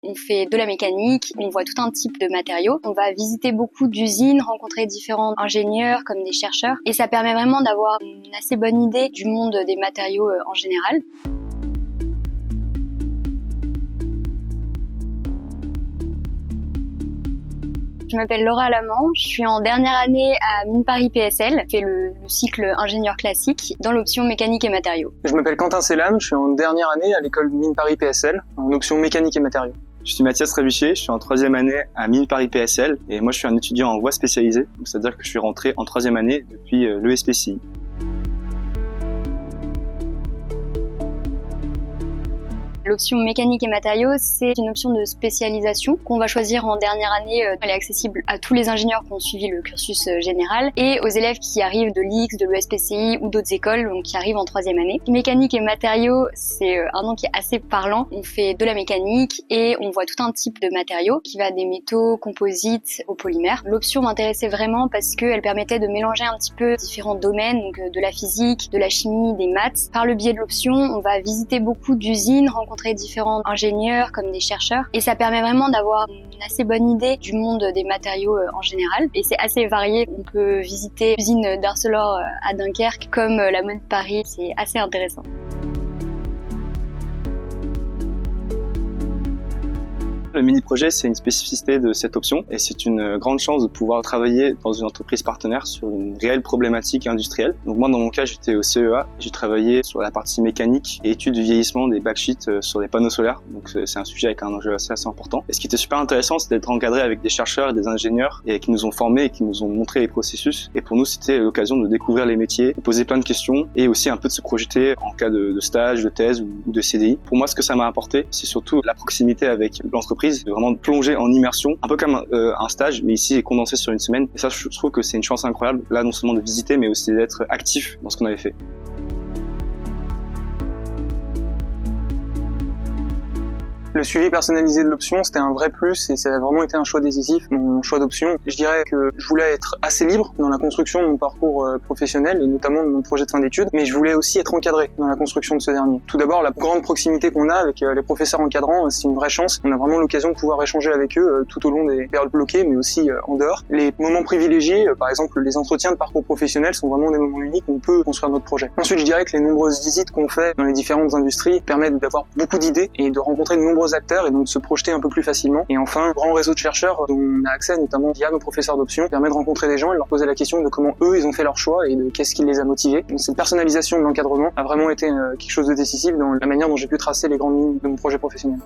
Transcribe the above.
On fait de la mécanique, on voit tout un type de matériaux. On va visiter beaucoup d'usines, rencontrer différents ingénieurs comme des chercheurs. Et ça permet vraiment d'avoir une assez bonne idée du monde des matériaux en général. Je m'appelle Laura Lamant, je suis en dernière année à Mines Paris PSL, je fais le cycle ingénieur classique dans l'option mécanique et matériaux. Je m'appelle Quentin Selam, je suis en dernière année à l'école Mines Paris PSL, en option mécanique et matériaux. Je suis Mathias Trébuchet, je suis en troisième année à Mines Paris PSL et moi je suis un étudiant en voie spécialisée, c'est-à-dire que je suis rentré en troisième année depuis l'ESPCI. L'option mécanique et matériaux, c'est une option de spécialisation qu'on va choisir en dernière année. Elle est accessible à tous les ingénieurs qui ont suivi le cursus général et aux élèves qui arrivent de l'IX, de l'ESPCI ou d'autres écoles, donc qui arrivent en troisième année. Mécanique et matériaux, c'est un nom qui est assez parlant. On fait de la mécanique et on voit tout un type de matériaux qui va des métaux, composites, aux polymères. L'option m'intéressait vraiment parce qu'elle permettait de mélanger un petit peu différents domaines, donc de la physique, de la chimie, des maths. Par le biais de l'option, on va visiter beaucoup d'usines, rencontrer différents ingénieurs comme des chercheurs et ça permet vraiment d'avoir une assez bonne idée du monde des matériaux en général et c'est assez varié. On peut visiter l'usine d'Arcelor à Dunkerque comme la Mode Paris, c'est assez intéressant. Le mini-projet, c'est une spécificité de cette option et c'est une grande chance de pouvoir travailler dans une entreprise partenaire sur une réelle problématique industrielle. Donc moi, dans mon cas, j'étais au CEA, j'ai travaillé sur la partie mécanique et études du vieillissement des backsheets sur des panneaux solaires. Donc c'est un sujet avec un enjeu assez important. Et ce qui était super intéressant, c'est d'être encadré avec des chercheurs et des ingénieurs et qui nous ont formés et qui nous ont montré les processus. Et pour nous, c'était l'occasion de découvrir les métiers, de poser plein de questions et aussi un peu de se projeter en cas de stage, de thèse ou de CDI. Pour moi, ce que ça m'a apporté, c'est surtout la proximité avec l'entreprise, de vraiment plonger en immersion, un peu comme un stage, mais ici condensé sur une semaine. Et ça, je trouve que c'est une chance incroyable, là, non seulement de visiter, mais aussi d'être actif dans ce qu'on avait fait. Le suivi personnalisé de l'option, c'était un vrai plus et ça a vraiment été un choix décisif, mon choix d'option. Je dirais que je voulais être assez libre dans la construction de mon parcours professionnel et notamment de mon projet de fin d'études, mais je voulais aussi être encadré dans la construction de ce dernier. Tout d'abord, la grande proximité qu'on a avec les professeurs encadrants, c'est une vraie chance. On a vraiment l'occasion de pouvoir échanger avec eux tout au long des périodes bloquées, mais aussi en dehors. Les moments privilégiés, par exemple les entretiens de parcours professionnel, sont vraiment des moments uniques où on peut construire notre projet. Ensuite, je dirais que les nombreuses visites qu'on fait dans les différentes industries permettent d'avoir beaucoup d'idées et de rencontrer de nombreux acteurs et donc de se projeter un peu plus facilement. Et enfin, un grand réseau de chercheurs dont on a accès notamment via nos professeurs d'option permet de rencontrer des gens et de leur poser la question de comment eux ils ont fait leur choix et de qu'est-ce qui les a motivés. Donc cette personnalisation de l'encadrement a vraiment été quelque chose de décisif dans la manière dont j'ai pu tracer les grandes lignes de mon projet professionnel.